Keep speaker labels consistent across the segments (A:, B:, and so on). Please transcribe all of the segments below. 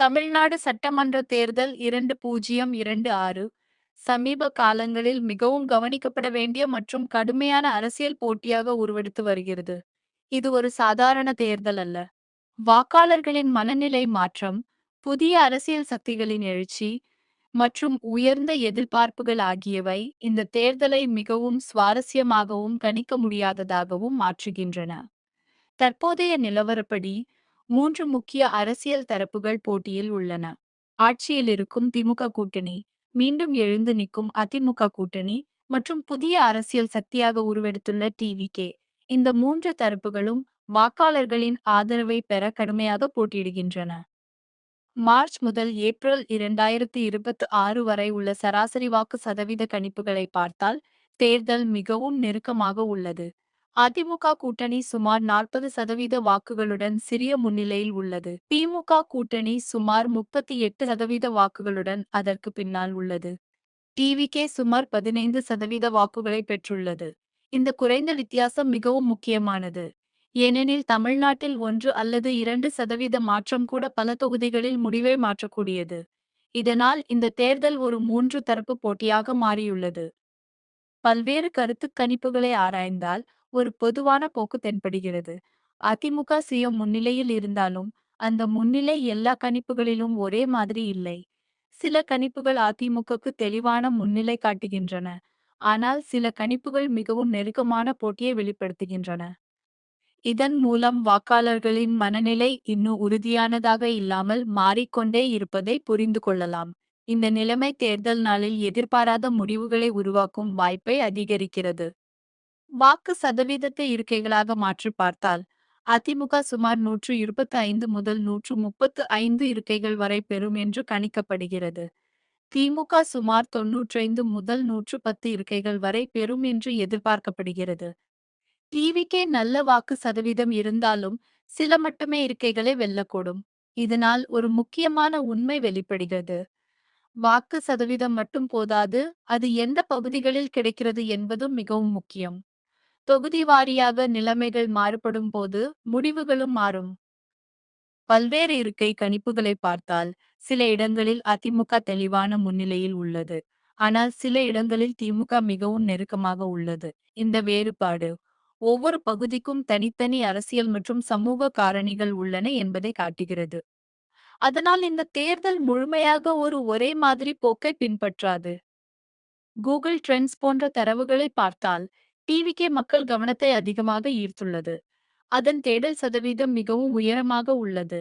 A: தமிழ்நாடு சட்டமன்ற தேர்தல் 2026 சமீப காலங்களில் மிகவும் கவனிக்கப்பட வேண்டிய மற்றும் கடுமையான அரசியல் போட்டியாக உருவெடுத்து வருகிறது. இது ஒரு சாதாரண தேர்தல் அல்ல. வாக்காளர்களின் மனநிலை மாற்றம், புதிய அரசியல் சக்திகளின் எழுச்சி மற்றும் உயர்ந்த எதிர்பார்ப்புகள் ஆகியவை இந்த தேர்தலை மிகவும் சுவாரஸ்யமாகவும் கணிக்க முடியாததாகவும் மாற்றுகின்றன. தற்போதைய நிலவரப்படி மூன்று முக்கிய அரசியல் தரப்புகள் போட்டியில் உள்ளன. ஆட்சியில் இருக்கும் திமுக கூட்டணி, மீண்டும் எழுந்து நிற்கும் அதிமுக கூட்டணி மற்றும் புதிய அரசியல் சக்தியாக உருவெடுத்துள்ள டிவிகே. இந்த மூன்று தரப்புகளும் வாக்காளர்களின் ஆதரவை பெற கடுமையாக போட்டியிடுகின்றன. மார்ச் முதல் ஏப்ரல் 2026 வரை உள்ள சராசரி வாக்கு சதவீத கணிப்புகளை பார்த்தால் தேர்தல் மிகவும் நெருக்கமாக உள்ளது. அதிமுக கூட்டணி சுமார் 40% வாக்குகளுடன் சிறிய முன்னிலையில் உள்ளது. திமுக கூட்டணி சுமார் 38% வாக்குகளுடன் அதற்கு பின்னால் உள்ளது. டிவிகே சுமார் 15% வாக்குகளை பெற்றுள்ளது. இந்த குறைந்த வித்தியாசம் மிகவும் முக்கியமானது. ஏனெனில் தமிழ்நாட்டில் 1 அல்லது 2% மாற்றம் கூட பல தொகுதிகளில் முடிவை மாற்றக்கூடியது. இதனால் இந்த தேர்தல் ஒரு மூன்று தரப்பு போட்டியாக மாறியுள்ளது. பல்வேறு கருத்து கணிப்புகளை ஆராய்ந்தால் ஒரு பொதுவான போக்கு தென்படுகிறது. அதிமுக சுய முன்னிலையில் இருந்தாலும் அந்த முன்னிலை எல்லா கணிப்புகளிலும் ஒரே மாதிரி இல்லை. சில கணிப்புகள் அதிமுகக்கு தெளிவான முன்னிலை காட்டுகின்றன, ஆனால் சில கணிப்புகள் மிகவும் நெருக்கமான போட்டியை வெளிப்படுத்துகின்றன. இதன் மூலம் வாக்காளர்களின் மனநிலை இன்னும் உறுதியானதாக இல்லாமல் மாறிக்கொண்டே இருப்பதை புரிந்து கொள்ளலாம். இந்த நிலைமை தேர்தல் நாளில் எதிர்பாராத முடிவுகளை உருவாக்கும் வாய்ப்பை அதிகரிக்கிறது. வாக்கு சதவீதத்தை இருக்கைகளாக மாற்றி பார்த்தால் அதிமுக சுமார் 125 முதல் 135 இருக்கைகள் வரை பெறும் என்று கணிக்கப்படுகிறது. திமுக சுமார் 95 முதல் 110 இருக்கைகள் வரை பெறும் என்று எதிர்பார்க்கப்படுகிறது. டிவிக்கே நல்ல வாக்கு சதவீதம் இருந்தாலும் சில மட்டுமே இருக்கைகளை வெல்லக்கூடும். இதனால் ஒரு முக்கியமான உண்மை வெளிப்படுகிறது. வாக்கு சதவீதம் மட்டும் போதாது, அது எந்த பகுதிகளில் கிடைக்கிறது என்பதும் மிகவும் முக்கியம். தொகுதி வாரியாக நிலைமைகள் மாறுபடும் போது முடிவுகளும் மாறும். பல்வேறு இருக்கை கணிப்புகளை பார்த்தால் சில இடங்களில் அதிமுக தெளிவான முன்னிலையில் உள்ளது, ஆனால் சில இடங்களில் திமுக மிகவும் நெருக்கமாக உள்ளது. இந்த வேறுபாடு ஒவ்வொரு பகுதிக்கும் தனித்தனி அரசியல் மற்றும் சமூக காரணிகள் உள்ளன என்பதை காட்டுகிறது. அதனால் இந்த தேர்தல் முழுமையாக ஒரே மாதிரி போக்கை பின்பற்றாது. கூகுள் ட்ரெண்ட்ஸ் போன்ற தரவுகளை பார்த்தால் டிவிக்கே மக்கள் கவனத்தை அதிகமாக ஈர்த்துள்ளது. அதன் தேடல் சதவீதம் மிகவும் உயரமாக உள்ளது.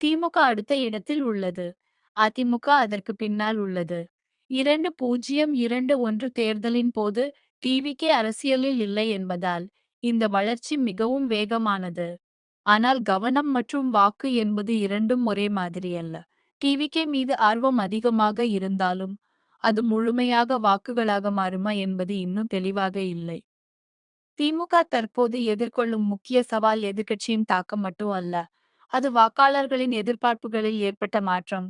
A: திமுக அடுத்த இடத்தில் உள்ளது. அதிமுக அதற்கு பின்னால் உள்ளது. 2021 தேர்தலின் போது டிவிக்கே அரசியலில் இல்லை என்பதால் இந்த வளர்ச்சி மிகவும் வேகமானது. ஆனால் கவனம் மற்றும் வாக்கு என்பது இரண்டும் ஒரே மாதிரியல்ல. டிவிகே மீது ஆர்வம் அதிகமாக இருந்தாலும் அது முழுமையாக வாக்குகளாக மாறுமா என்பது இன்னும் தெளிவாக இல்லை. திமுக தற்போது எதிர்கொள்ளும் முக்கிய சவால் எதிர்க்கட்சியின் தாக்கம் மட்டும் அல்ல, அது வாக்காளர்களின் எதிர்பார்ப்புகளில் ஏற்பட்ட மாற்றம்.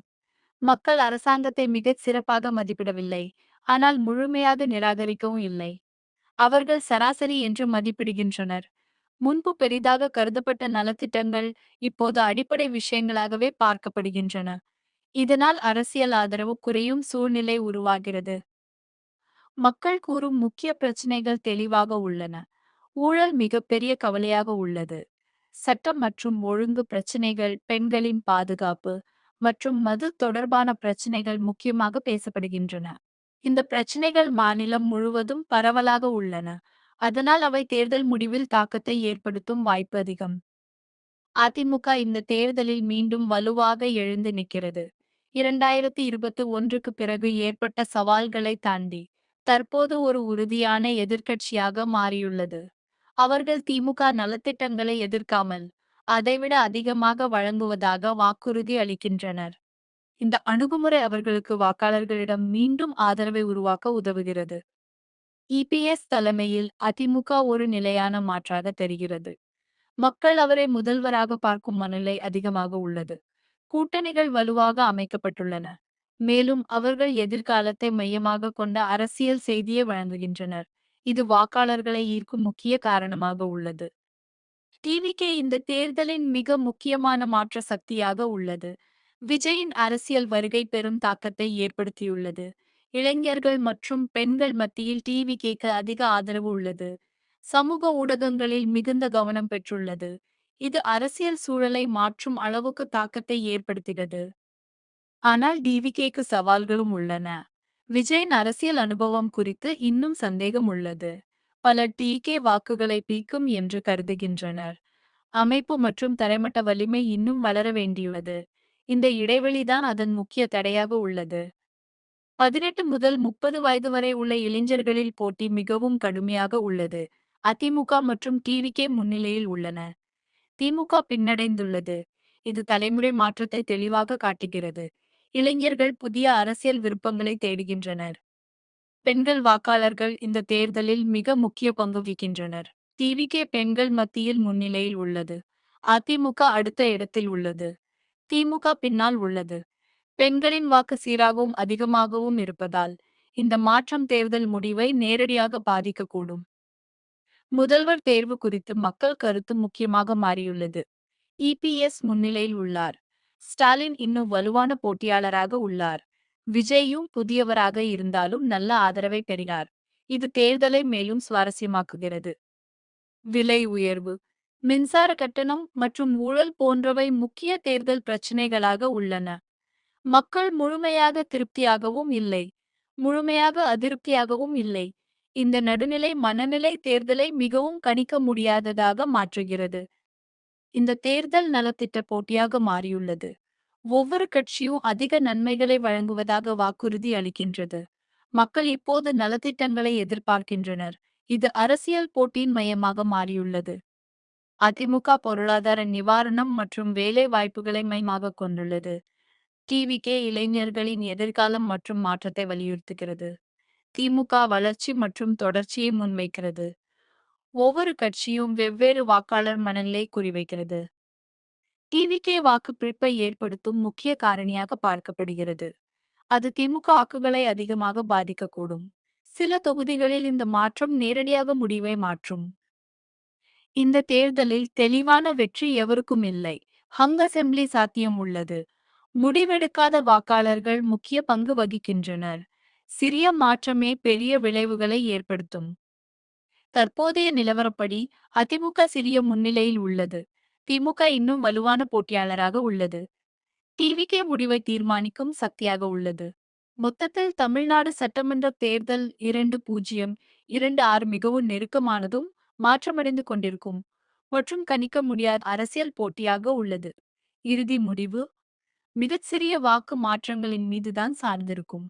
A: மக்கள் அரசாங்கத்தை மிகச் சிறப்பாக மதிப்பிடவில்லை, ஆனால் முழுமையாக நிராகரிக்கவும் இல்லை. அவர்கள் சராசரி என்று மதிப்பிடுகின்றனர். முன்பு பெரிதாக கருதப்பட்ட நலத்திட்டங்கள் இப்போது அடிப்படை விஷயங்களாகவே பார்க்கப்படுகின்றன. இதனால் அரசியல் ஆதரவு குறையும் சூழ்நிலை உருவாகிறது. மக்கள் கூறும் முக்கிய பிரச்சனைகள் தெளிவாக உள்ளன. ஊழல் மிகப்பெரிய கவலையாக உள்ளது. சட்டம் மற்றும் ஒழுங்கு பிரச்சினைகள், பெண்களின் பாதுகாப்பு மற்றும் மது தொடர்பான பிரச்சினைகள் முக்கியமாக பேசப்படுகின்றன. இந்த பிரச்சினைகள் மாநிலம் முழுவதும் பரவலாக உள்ளன. அதனால் அவை தேர்தல் முடிவில் தாக்கத்தை ஏற்படுத்தும் வாய்ப்பு அதிகம். அதிமுக இந்த தேர்தலில் மீண்டும் வலுவாக எழுந்து நிற்கிறது. 2021க்கு பிறகு ஏற்பட்ட சவால்களை தாண்டி தற்போது ஒரு உறுதியான எதிர்க்கட்சியாக மாறியுள்ளது. அவர்கள் திமுக நலத்திட்டங்களை எதிர்க்காமல் அதைவிட அதிகமாக வழங்குவதாக வாக்குறுதி அளிக்கின்றனர். இந்த அணுகுமுறை அவர்களுக்கு வாக்காளர்களிடம் மீண்டும் ஆதரவை உருவாக்க உதவுகிறது. இபிஎஸ் தலைமையில் அதிமுக ஒரு நிலையான மாற்றாக தெரிகிறது. மக்கள் அவரை முதல்வராக பார்க்கும் மனநிலை அதிகமாக உள்ளது. கூட்டணிகள் வலுவாக அமைக்கப்பட்டுள்ளன. மேலும் அவர்கள் எதிர்காலத்தை மையமாக கொண்ட அரசியல் செய்தியை வழங்குகின்றனர். இது வாக்காளர்களை ஈர்க்கும் முக்கிய காரணமாக உள்ளது. டிவிகே இந்த தேர்தலின் மிக முக்கியமான மாற்ற சக்தியாக உள்ளது. விஜயின் அரசியல் வருகை பெரும் தாக்கத்தை ஏற்படுத்தியுள்ளது. இளைஞர்கள் மற்றும் பெண்கள் மத்தியில் டிவிகேக்கு அதிக ஆதரவு உள்ளது. சமூக ஊடகங்களில் மிகுந்த கவனம் பெற்றுள்ளது. இது அரசியல் சூழலை மாற்றும் அளவுக்கு தாக்கத்தை ஏற்படுத்துகிறது. ஆனால் டிவிகேக்கு சவால்களும் உள்ளன. விஜயின் அரசியல் அனுபவம் குறித்து இன்னும் சந்தேகம் உள்ளது. பலர் டிகே வாக்குகளை பீக்கும் என்று கருதுகின்றனர். அமைப்பு மற்றும் தரைமட்ட வலிமை இன்னும் வளர வேண்டியுள்ளது. இந்த இடைவெளிதான் அதன் முக்கிய தடையாக உள்ளது. 18 முதல் 30 வயது வரை உள்ள இளைஞர்களில் போட்டி மிகவும் கடுமையாக உள்ளது. அதிமுக மற்றும் டிவிகே முன்னிலையில் உள்ளன. திமுக பின்னடைந்துள்ளது. இது தலைமுறை மாற்றத்தை தெளிவாக காட்டுகிறது. இளைஞர்கள் புதிய அரசியல் விருப்பங்களை தேடுகின்றனர். பெண்கள் வாக்காளர்கள் இந்த தேர்தலில் மிக முக்கிய பங்கு வகிக்கின்றனர். டிவிகே பெண்கள் மத்தியில் முன்னிலையில் உள்ளது. அதிமுக அடுத்த இடத்தில் உள்ளது. திமுக பின்னால் உள்ளது. பெண்களின் வாக்கு சீராகவும் அதிகமாகவும் இருப்பதால் இந்த மாற்றம் தேர்தல் முடிவை நேரடியாக பாதிக்கக்கூடும். முதல்வர் தேர்வு குறித்து மக்கள் கருத்து முக்கியமாக மாறியுள்ளது. இபிஎஸ் முன்னிலையில் உள்ளார். ஸ்டாலின் இன்னும் வலுவான போட்டியாளராக உள்ளார். விஜயும் புதியவராக இருந்தாலும் நல்ல ஆதரவை பெறுகிறார். இது தேர்தலை மேலும் சுவாரஸ்யமாக்குகிறது. விலை உயர்வு, மின்சார கட்டணம் மற்றும் ஊழல் போன்றவை முக்கிய தேர்தல் பிரச்சினைகளாக உள்ளன. மக்கள் முழுமையாக திருப்தியாகவும் இல்லை, முழுமையாக அதிருப்தியாகவும் இல்லை. இந்த நடுநிலை மனநிலை தேர்தலை மிகவும் கணிக்க முடியாததாக மாற்றுகிறது. இந்த தேர்தல் நலத்திட்ட போட்டியாக மாறியுள்ளது. ஒவ்வொரு கட்சியும் அதிக நன்மைகளை வழங்குவதாக வாக்குறுதி அளிக்கின்றது. மக்கள் இப்போது நலத்திட்டங்களை எதிர்பார்க்கின்றனர். இது அரசியல் போட்டியின் மையமாக மாறியுள்ளது. அதிமுக பொருளாதார நிவாரணம் மற்றும் வேலை வாய்ப்புகளை மையமாக கொண்டுள்ளது. டிவிகே இளைஞர்களின் எதிர்காலம் மற்றும் மாற்றத்தை வலியுறுத்துகிறது. திமுக வளர்ச்சி மற்றும் தொடர்ச்சியை முன்வைக்கிறது. ஒவ்வொரு கட்சியும் வெவ்வேறு வாக்காளர் மனநிலை குறிவைக்கிறது. டிவிகே வாக்கு பிரிப்பை ஏற்படுத்தும் முக்கிய காரணியாக பார்க்கப்படுகிறது. அது திமுக வாக்குகளை அதிகமாக பாதிக்கக்கூடும். சில தொகுதிகளில் இந்த மாற்றம் நேரடியாக முடிவை மாற்றும். இந்த தேர்தலில் தெளிவான வெற்றி எவருக்கும் இல்லை. ஹங் அசெம்பிளி சாத்தியம் உள்ளது. முடிவெடுக்காத வாக்காளர்கள் முக்கிய பங்கு வகிக்கின்றனர். சிறிய மாற்றமே பெரிய விளைவுகளை ஏற்படுத்தும். தற்போதைய நிலவரப்படி அதிமுக சிறிய முன்னிலையில் உள்ளது. திமுக இன்னும் வலுவான போட்டியாளராக உள்ளது. டிவிகே முடிவை தீர்மானிக்கும் சக்தியாக உள்ளது. மொத்தத்தில் தமிழ்நாடு சட்டமன்ற தேர்தல் 2026 மிகவும் நெருக்கமானதும் மாற்றமடைந்து கொண்டிருக்கும் மற்றும் கணிக்க முடியாத அரசியல் போட்டியாக உள்ளது. இறுதி முடிவு மிகச்சிறிய வாக்கு மாற்றங்களின் மீதுதான் சார்ந்திருக்கும்.